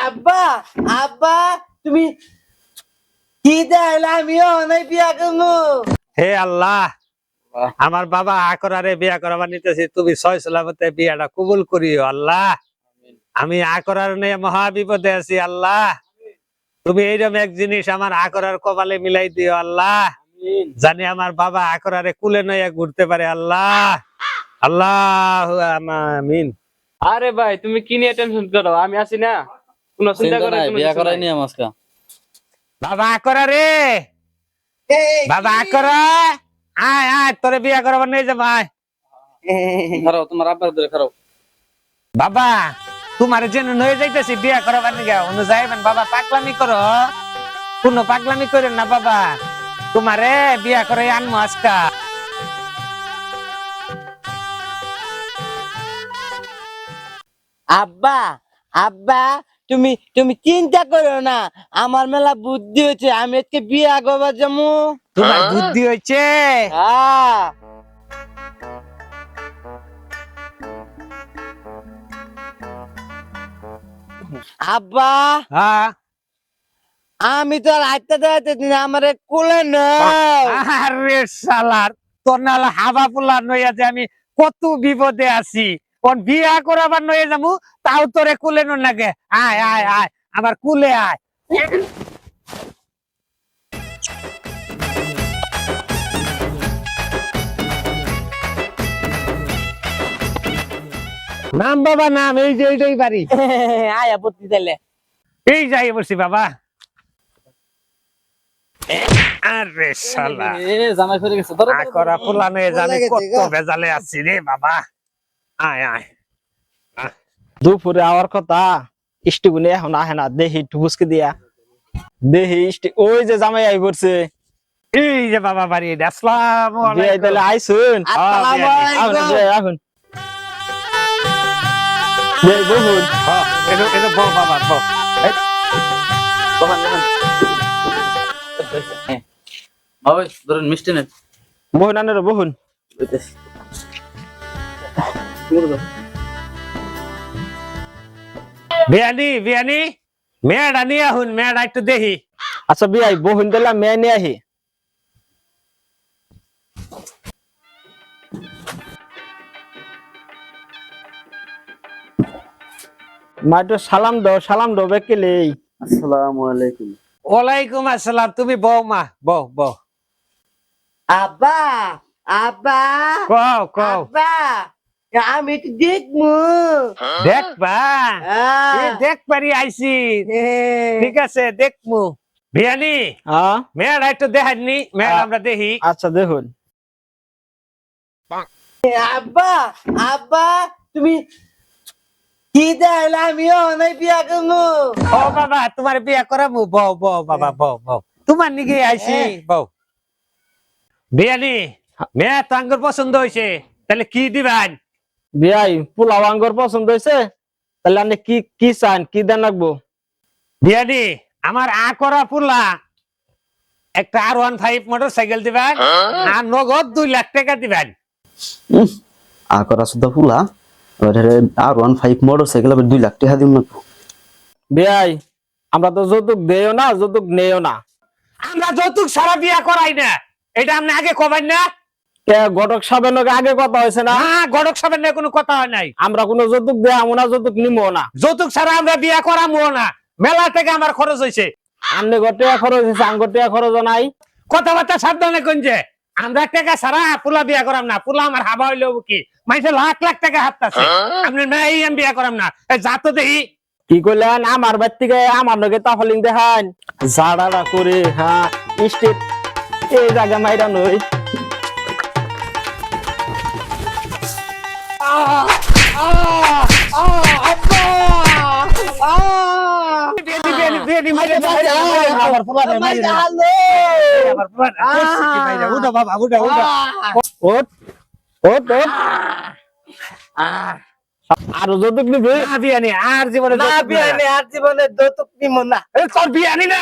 আব্বা আব্বা তুমি কি দেখাইলে আমিও অনেক বিয়া করবো। হে আল্লাহ, আমার বাবা আকরারে বিয়া করাবার নিতেছি, তুমি সয় সালামতে বিয়াটা কবুল করিও আল্লাহ। আমি আকরার নিয়ে মহা বিপদে আছি আল্লাহ, তুমি এইরকম এক জিনিস আমার আকরার কপালে মিলাই দিও আল্লাহ, জানি আমার বাবা আকরারে কুলে নয়া ঘুরতে পারে আল্লাহ। আল্লাহ আমিন। আরে ভাই তুমি কি নিয়ে টেনশন করো, আমি আছি না, কোনো চিন্তা করে বিয়া করাই নি আমাকে। বাবা আকরা রে, বাবা আকরা, আয় আয় তোরে বিয়া করাবার নিয়ে যাবো আয়। খারাপ তোমার আব্বার ধরে খারাপ। বাবা তোমার জন্য নয়ে যাইতেছি বিয়া করাবার নিয়ে অনুযায়ী বাবা, পাগলামি করো, কোনো পাগলামি করেন না বাবা, তোমারে বিয়া করে আনবো আজকা। আব্বা আব্বা তুমি তুমি চিন্তা করো না, আমার মেলা বুদ্ধি হচ্ছে, আমি আজকে বিয়া করবার যাবো। তোমার বুদ্ধি হয়েছে? হ্যাঁ আব্বা হ্যাঁ, আমি তো আর হাঁটতে দাঁড়াতে দিন, আমার কোলে নাও। আরে শালার, তোর নাহলে হাবা পোলা নইয়া যে আমি কত বিপদে আছি, কোন বিয়া করাবার নয়ে যাবো তাও তোরে কুলে নো লাগে। আয় আয় আয় আমার কুলে আয়। নাম বাবা নাম, এই যে এইটাই বাড়ি, আয় আপত্তি তাইলে এই যাই বসি বাবা। আরে শালা, জামাই ফিরে গেছে, ধরো আকরা পোলা নয়ে জানি কত বেজালে আছি রে বাবা। আয় আয়, দুপুরে আওয়ার কথা, স্টিগুনে এখন আহে না, দেহি ঠুসকে দিয়া দেহি ওই যে জামাই আই পড়ছে। এই যে বাবা বাড়ি, আসসালামু বিয়াই আলাইকুম। তাহলে আইসুন, আসসালামু আহুন আলাইকুম। আহুন বিয়াই বহুন হ্যাঁ, এটা বউ বাবা বউ। ভাই ধরেন মিষ্টি নেন। বহুন আনের বহুন। বিয়ানি বিয়ানি, মেয়েটা নিয়ে আহুন, মেয়েটা একটু দেখি। আচ্ছা বিয়াই বহুন দিলাম মেয়ে নিয়ে আহি। মা তো সালাম দাও বেকেলে। আসসালামু আলাইকুম। ওয়ালাইকুম আসসালাম, তুমি বউ মা, বউ বউ। আব্বা আব্বা কও কও, আব্বা আমি একটু দেখবো। দেখবা? দেখ পারি আইছি, ঠিক আছে দেখমু। বিয়ানি হ্যাঁ মেয়েটা একটু দেখাননি, মেয়েটা আমরা দেখি। আচ্ছা দেখুন। আব্বা আব্বা তুমি কি দেখাইলে আমিও অনেক বিয়া করবো। ও বাবা তোমার বিয়া করাবো, বউ বউ বাবা বউ বউ, তোমার নিগে আইছি বউ। বিয়ানি মেয়ে তো আঙ্গুর পছন্দ হয়েছে, তাহলে কি দিবেন? বিয়াই পোলাও আঙ্গুর পছন্দ হয়েছে, তাহলে আপনি কি কি চান, কি দেন রাখবো? বিয়ানি আমার আকরা পুলা একটা R15 মোটর সাইকেল দিবেন, আর নগদ 2 লাখ টাকা দিবেন। আকরা সুদা ফুলা আর 15 মোটরসাইকেল 2 লাখ টাকা দিম না। বিয়াই আমরা তো যৌতুক দেও না, যৌতুক নেও না। আমরা যৌতুক সারা বিয়া করাই না, এটা আপনি আগে কবেন না? ঘটক সাহেবের লগে আগে কথা হয়েছে না? হ্যাঁ, গড়ক সাবেন না, কোনো কথা হয় নাই। আমরা কোনো যৌতুক দেওয়া না, যৌতুক নিমো না। যৌতুক ছাড়া আমরা বিয়া করামো না, মেলা থেকে আমার খরচ হয়েছে। আমনে গটিয়া খরচ হয়েছে, আঙ্গটিয়া খরচ নাই। কথাবার্তা সাবধানে কোন যে, আমরা টাকা ছাড়া পুলা বিয়া করাম না। পুলা আমার হাবা হইলো কি, মাইসে লাখ লাখ টাকা হাততাছে, আপনি মেয়ে আমি বিয়া করাম না। যা তো দেখি। কি কইলেন? আমার বাড়ি থেকে আমার লগে তাফলিং দেখান, জাড়াড়া করে। হ্যাঁ স্টেট এই জায়গা মাইরা নই। আমার পোলা রে মাইরা। উঠো বাবা, উঠো উঠো। ওট ওট ওট। আর যৌতুক নিবি? না বিয়ানি, আর জীবনে না যৌতুক বিয়া না। আর জীবনে যৌতুক নিব না। তোর বিয়ানি না।